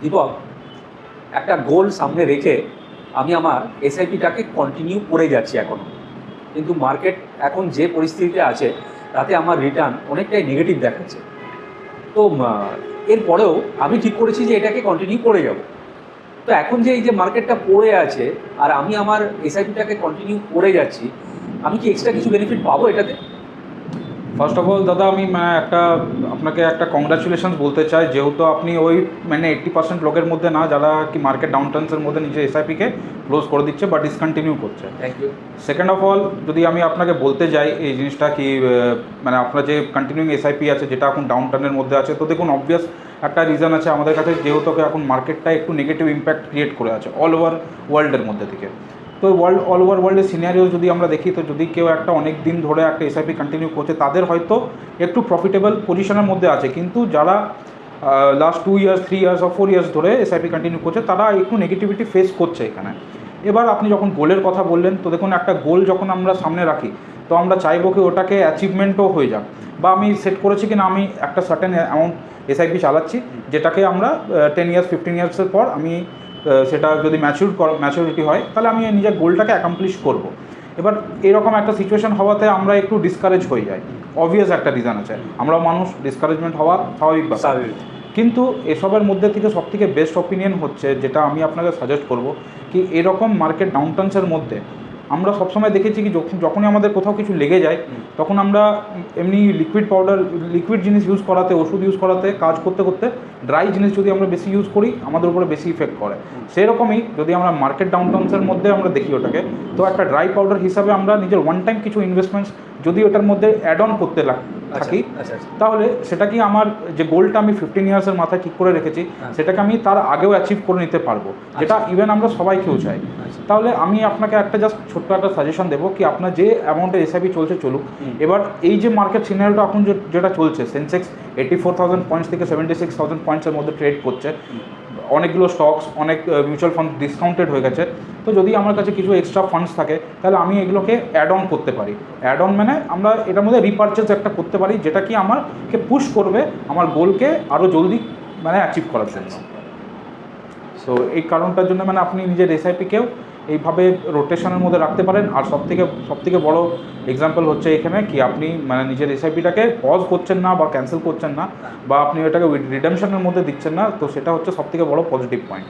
দীপক, একটা গোল সামনে রেখে আমি আমার এসআইপিটাকে কন্টিনিউ করে যাচ্ছি এখনও, কিন্তু মার্কেট এখন যে পরিস্থিতিতে আছে তাতে আমার রিটার্ন অনেকটাই নেগেটিভ দেখাচ্ছে। তো এরপরেও আমি ঠিক করেছি যে এটাকে কন্টিনিউ করে যাব। তো এখন যে এই যে মার্কেটটা পড়ে আছে আর আমি আমার এসআইপিটাকে কন্টিনিউ করে যাচ্ছি, আমি কি এক্সট্রা কিছু বেনিফিট পাবো এটাতে? ফার্স্ট অফ অল দাদা, আমি আপনাকে একটা কংগ্রাচুলেশনস বলতে চাই, যেহেতু আপনি ওই 80% লোকের মধ্যে না যারা কি মার্কেট ডাউনটার্নসের মধ্যে নিজের এসআইপিকে ক্লোজ করে দিচ্ছে বা ডিসকন্টিনিউ করছে। Thank you. Second of all, যদি আমি আপনাকে বলতে যাই এই জিনিসটা কি আপনার যে কন্টিনিউইং এসআইপি আছে যেটা এখন ডাউনটার্নের মধ্যে আছে, তো দেখুন অবভিয়াস একটা রিজন আছে আমাদের কাছে, যেহেতু এখন মার্কেটটা একটু নেগেটিভ ইম্প্যাক্ট ক্রিয়েট করে আছে অল ওভার ওয়ার্ল্ডের মধ্যে থেকে। তো অল ওভার ওয়ার্ল্ডের সিনারিও যদি আমরা দেখি, তো যদি কেউ একটা অনেক দিন ধরে একটা এসআইপি কন্টিনিউ করছে তাদের হয়তো একটু প্রফিটেবল পজিশনের মধ্যে আছে, কিন্তু যারা লাস্ট 2 ইয়ার্স 3 ইয়ার্স বা 4 ইয়ার্স ধরে এসআইপি কন্টিনিউ করছে তারা একটু নেগেটিভিটি ফেস করছে এখানে। এবার আপনি যখন গোলের কথা বললেন, তো দেখুন একটা গোল যখন আমরা সামনে রাখি তো আমরা চাইবো কি ওটাকে অ্যাচিভমেন্টও হয়ে যাক, বা আমি সেট করেছি কি না আমি একটা সার্টেন অ্যামাউন্ট এসআইপি চালাচ্ছি যেটাকে আমরা 10 ইয়ার্স 15 ইয়ার্সের পর আমি সেটা যদি ম্যাচুরিটি হয় তাহলে আমি নিজের গোলটাকে অ্যাকমপ্লিশ করব। এবার এরকম একটা সিচুয়েশন হওয়াতে আমরা একটু ডিসকারেজ হয়ে যাই, অবভিয়াস একটা রিজন আছে, আমরা মানুষ, ডিসকারেজমেন্ট হওয়া স্বাভাবিক ব্যাপার। কিন্তু এসবের মধ্যে থেকে সবথেকে বেস্ট অপিনিয়ন হচ্ছে, যেটা আমি আপনাকে সাজেস্ট করব, কি এরকম মার্কেট ডাউনটার্নসের মধ্যে আমরা সবসময় দেখেছি কি যখনই আমাদের কোথাও কিছু লেগে যায় তখন আমরা এমনি লিকুইড জিনিস ইউজ করাতে, ওষুধ ইউজ করাতে, কাজ করতে করতে ড্রাই জিনিস যদি আমরা বেশি ইউজ করি আমাদের উপরে বেশি ইফেক্ট করে। সেরকমই যদি আমরা মার্কেট ডাউনটার্নসের মধ্যে আমরা দেখি ওটাকে, তো একটা ড্রাই পাউডার হিসাবে আমরা নিজের ওয়ান টাইম কিছু ইনভেস্টমেন্টস যদি ওটার মধ্যে অ্যাড অন করতে থাকি, তাহলে সেটা কি আমার যে গোলটা আমি 15 ইয়ার্সের মাথায় ঠিক করে রেখেছি সেটাকে আমি তার আগেও অ্যাচিভ করে নিতে পারবো, যেটা ইভেন আমরা সবাইকেও চাই। তাহলে আমি আপনাকে একটা জাস্ট ছোট্ট একটা সাজেশন দেবো কি আপনার যে অ্যামাউন্টের এসআইপি চলুক। এবার এই যে মার্কেট সিনারিওটা এখন যেটা চলছে, সেন্সেক্স 84,000 পয়েন্টস থেকে 76,000 পয়েন্টসের মধ্যে ট্রেড করছে, অনেকগুলো স্টকস, অনেক মিউচুয়াল ফান্ড ডিসকাউন্টেড হয়ে গেছে। তো যদি আমার কাছে কিছু এক্সট্রা ফান্ডস থাকে তাহলে আমি এগুলোকে অ্যাড অন করতে পারি। অ্যাড অন মানে আমরা এটার মধ্যে রিপারচেজ একটা করতে পারি, যেটা কি আমাকে পুশ করবে আমার গোলকে আরও জলদি অ্যাচিভ করার জন্য। সো এই কারণটার জন্য আপনি নিজের এসআইপিকেও এইভাবে রোটেশনের মধ্যে রাখতে পারেন। আর সবথেকে বড় এক্সাম্পল হচ্ছে এখানে কি আপনি নিজের এসআইপিটাকে পজ করছেন না বা ক্যান্সেল করছেন না, বা আপনি এটাকে রিডেমশনের মধ্যে দিচ্ছেন না, তো সেটা হচ্ছে সবথেকে বড় পজিটিভ পয়েন্ট।